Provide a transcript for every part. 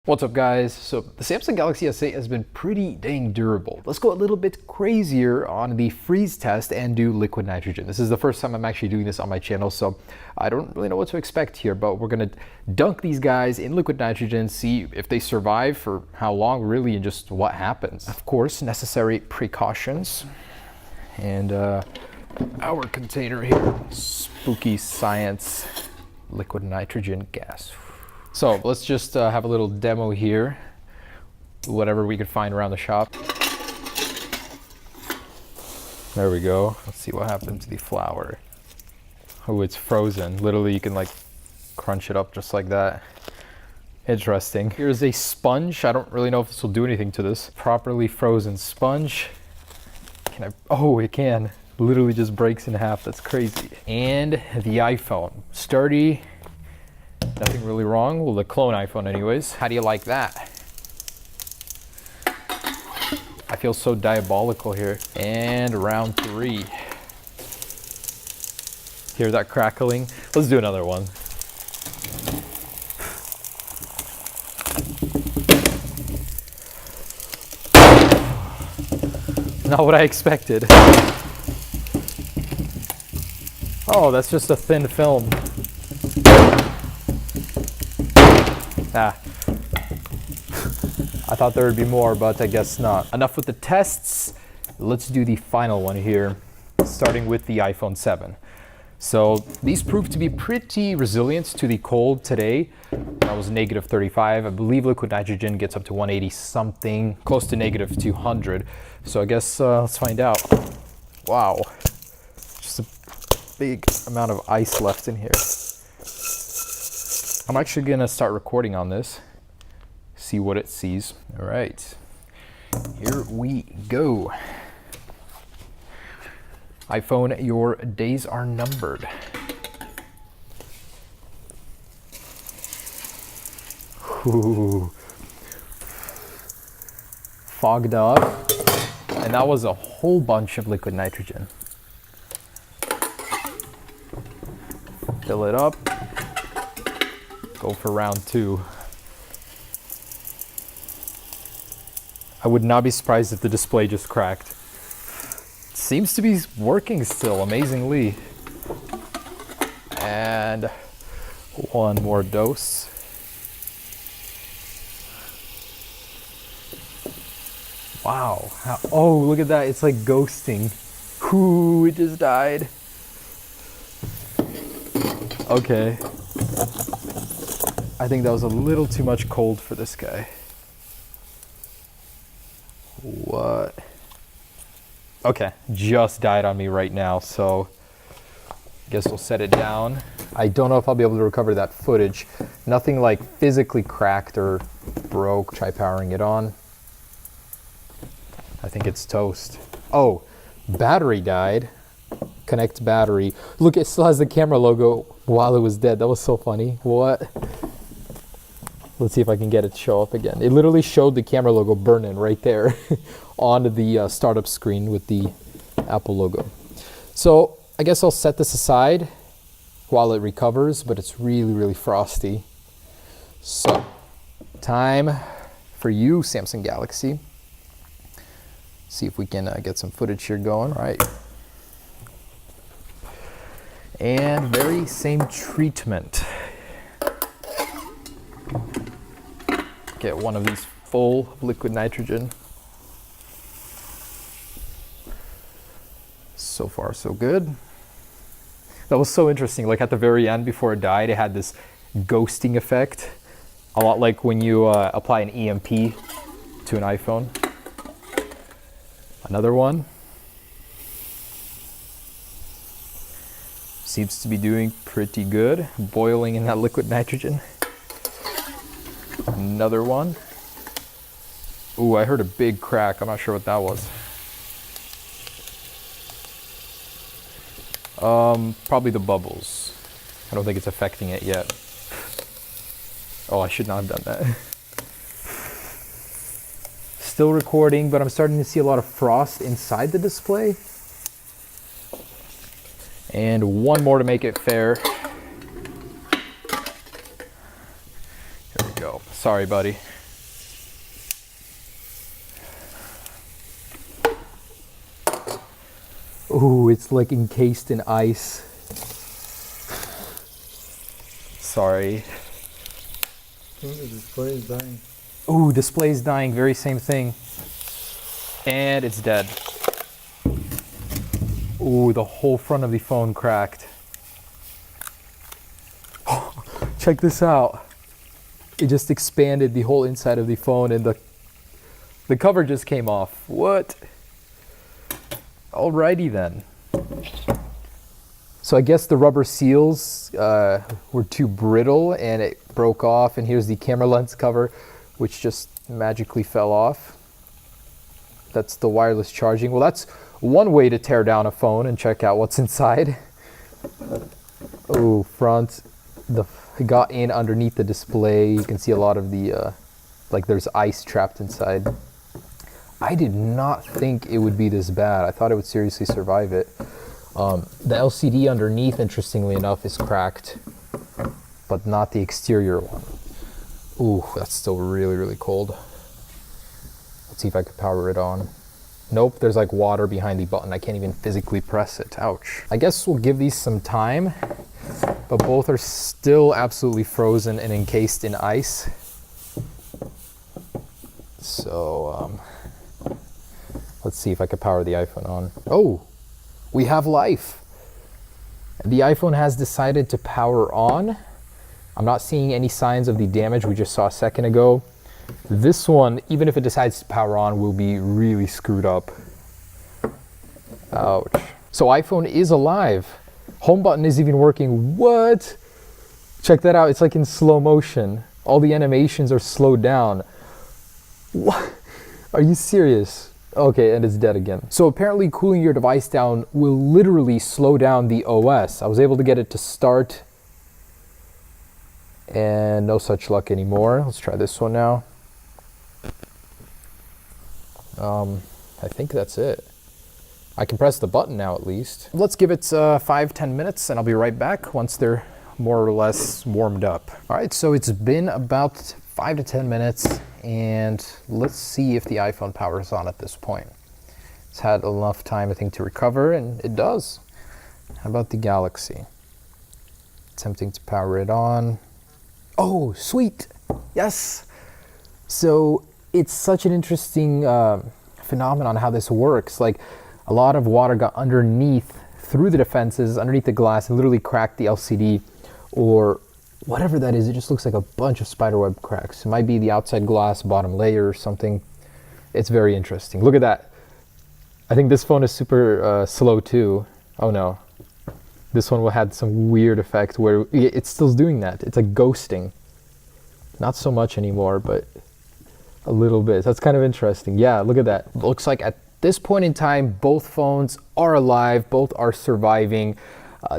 What's up guys? So the Samsung Galaxy S8 has been pretty dang durable. Let's go a little bit crazier on the freeze test and do liquid nitrogen. This is the first time I'm actually doing this on my channel, so I don't really know what to expect here, but we're gonna dunk these guys in liquid nitrogen, see if they survive, for how long really, and just what happens. Of course, necessary precautions. And our container here, spooky science liquid nitrogen gas. So let's just have a little demo here, whatever we could find around the shop. There we go. Let's see what happened to the flour. Oh, it's frozen. Literally, you can like crunch it up just like that. Interesting. Here's a sponge. I don't really know if this will do anything to this. Properly frozen sponge. Can I? Oh, it can. Literally just breaks in half. That's crazy. And the iPhone. Sturdy. Nothing really wrong. Well, the clone iPhone anyways. How do you like that? I feel so diabolical here. And round 3. Hear that crackling? Let's do another one. Not what I expected. Oh, that's just a thin film. Ah. I thought there would be more, but I guess not. Enough with the tests. Let's do the final one here, starting with the iPhone 7. So these proved to be pretty resilient to the cold today. That was negative 35. I believe liquid nitrogen gets up to 180 something, close to negative 200. So I guess let's find out. Wow, just a big amount of ice left in here. I'm actually gonna start recording on this, see what it sees. All right, here we go. iPhone, your days are numbered. Ooh. Fogged up, and that was a whole bunch of liquid nitrogen. Fill it up. Go for round 2. I would not be surprised if the display just cracked. It seems to be working still, amazingly. And one more dose. Wow. Oh, look at that. It's like ghosting. Ooh, it just died. Okay. I think that was a little too much cold for this guy. What? Okay, just died on me right now, so I guess we'll set it down. I don't know if I'll be able to recover that footage. Nothing like physically cracked or broke. Try powering it on. I think it's toast. Oh, battery died. Connect battery. Look, it still has the camera logo while it was dead. That was so funny. What? Let's see if I can get it to show up again. It literally showed the camera logo burning right there on the startup screen with the Apple logo. So I guess I'll set this aside while it recovers, but it's really, really frosty. So time for you, Samsung Galaxy. See if we can get some footage here going. All right. And very same treatment. Get one of these full of liquid nitrogen. So far, so good. That was so interesting. Like at the very end, before it died, it had this ghosting effect. A lot like when you apply an EMP to an iPhone. Another one. Seems to be doing pretty good. Boiling in that liquid nitrogen. Another one. Ooh, I heard a big crack. I'm not sure what that was. Probably the bubbles. I don't think it's affecting it yet. Oh, I should not have done that. Still recording, but I'm starting to see a lot of frost inside the display. And one more to make it fair. Here we go. Sorry, buddy. Ooh, it's like encased in ice. Sorry. The display is dying. Ooh, display's dying, very same thing. And it's dead. Ooh, the whole front of the phone cracked. Check this out. It just expanded the whole inside of the phone and the cover just came off. What? Alrighty then. So I guess the rubber seals were too brittle and it broke off, and here's the camera lens cover, which just magically fell off. That's the wireless charging. Well, that's one way to tear down a phone and check out what's inside. Oh, front. It got in underneath the display. You can see a lot of the, like there's ice trapped inside. I did not think it would be this bad. I thought it would seriously survive it. The LCD underneath, interestingly enough, is cracked, but not the exterior one. Ooh, that's still really, really cold. Let's see if I could power it on. Nope, there's like water behind the button. I can't even physically press it. Ouch. I guess we'll give these some time, but both are still absolutely frozen and encased in ice. So, let's see if I could power the iPhone on. Oh, we have life. The iPhone has decided to power on. I'm not seeing any signs of the damage we just saw a second ago. This one, even if it decides to power on, will be really screwed up. Ouch. So iPhone is alive. Home button is even working. What? Check that out. It's like in slow motion. All the animations are slowed down. What? Are you serious? Okay, and it's dead again. So apparently cooling your device down will literally slow down the OS. I was able to get it to start, and no such luck anymore. Let's try this one now. I think that's it. I can press the button now at least. Let's give it 5-10 minutes and I'll be right back once they're more or less warmed up. All right, so it's been about 5 to 10 minutes and let's see if the iPhone powers on at this point. It's had enough time, I think, to recover, and it does. How about the Galaxy? Attempting to power it on. Oh, sweet. Yes. So it's such an interesting phenomenon how this works. Like, a lot of water got underneath, through the defenses, underneath the glass, and literally cracked the LCD, or whatever that is. It just looks like a bunch of spiderweb cracks. It might be the outside glass bottom layer or something. It's very interesting. Look at that. I think this phone is super slow too. Oh no. This one will have some weird effect where it's still doing that. It's like ghosting. Not so much anymore, but a little bit. That's kind of interesting. Yeah, look at that. Looks like at this point in time, both phones are alive, both are surviving.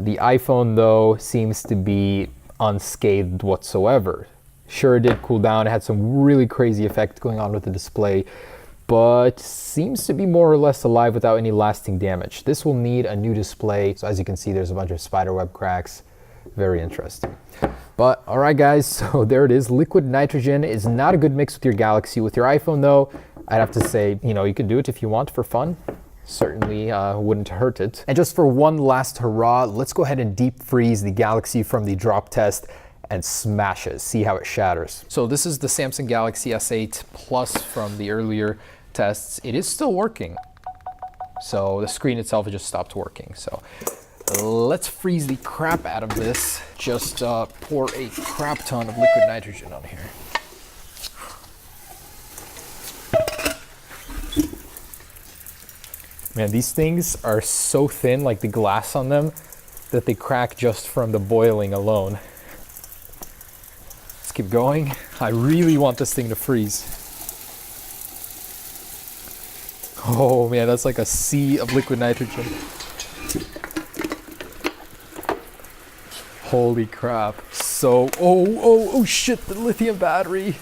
The iPhone, though, seems to be unscathed whatsoever. Sure, it did cool down. It had some really crazy effect going on with the display, but seems to be more or less alive without any lasting damage. This will need a new display. So as you can see, there's a bunch of spiderweb cracks. Very interesting. But all right, guys, so there it is. Liquid nitrogen is not a good mix with your Galaxy. With your iPhone, though, I'd have to say, you know, you could do it if you want for fun. Certainly wouldn't hurt it. And just for one last hurrah, let's go ahead and deep freeze the Galaxy from the drop test and smash it, see how it shatters. So this is the Samsung Galaxy S8 Plus from the earlier tests. It is still working. So the screen itself just stopped working. So let's freeze the crap out of this. Just pour a crap ton of liquid nitrogen on here. Man, these things are so thin, like the glass on them, that they crack just from the boiling alone. Let's keep going. I really want this thing to freeze. Oh man, that's like a sea of liquid nitrogen. Holy crap. So, oh shit, the lithium battery.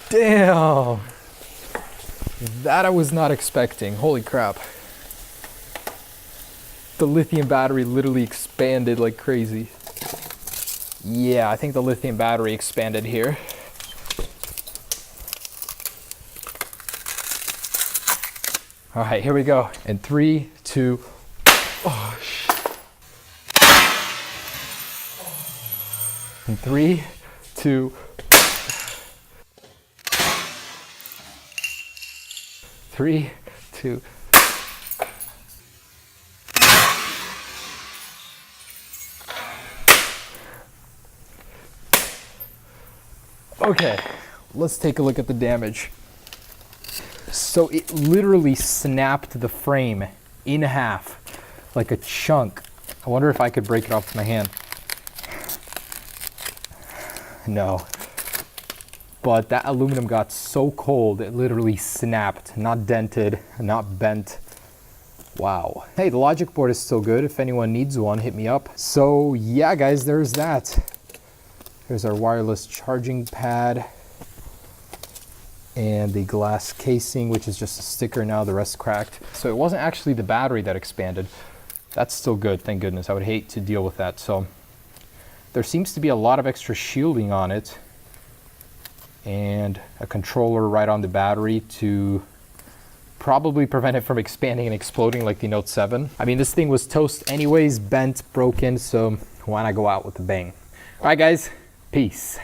Damn. That I was not expecting. Holy crap. The lithium battery literally expanded like crazy. Yeah, I think the lithium battery expanded here. All right, here we go. In 3, 2, oh shit. In 3, 2, 3, 2. Okay, let's take a look at the damage. So it literally snapped the frame in half, like a chunk. I wonder if I could break it off with my hand. No. But that aluminum got so cold, it literally snapped, not dented, not bent. Wow. Hey, the logic board is still good. If anyone needs one, hit me up. So yeah, guys, there's that. Here's our wireless charging pad and the glass casing, which is just a sticker now, the rest cracked. So it wasn't actually the battery that expanded. That's still good, thank goodness. I would hate to deal with that. So there seems to be a lot of extra shielding on it and a controller right on the battery to probably prevent it from expanding and exploding like the Note 7. I mean, this thing was toast anyways, bent, broken, so why not go out with a bang? All right, guys, peace.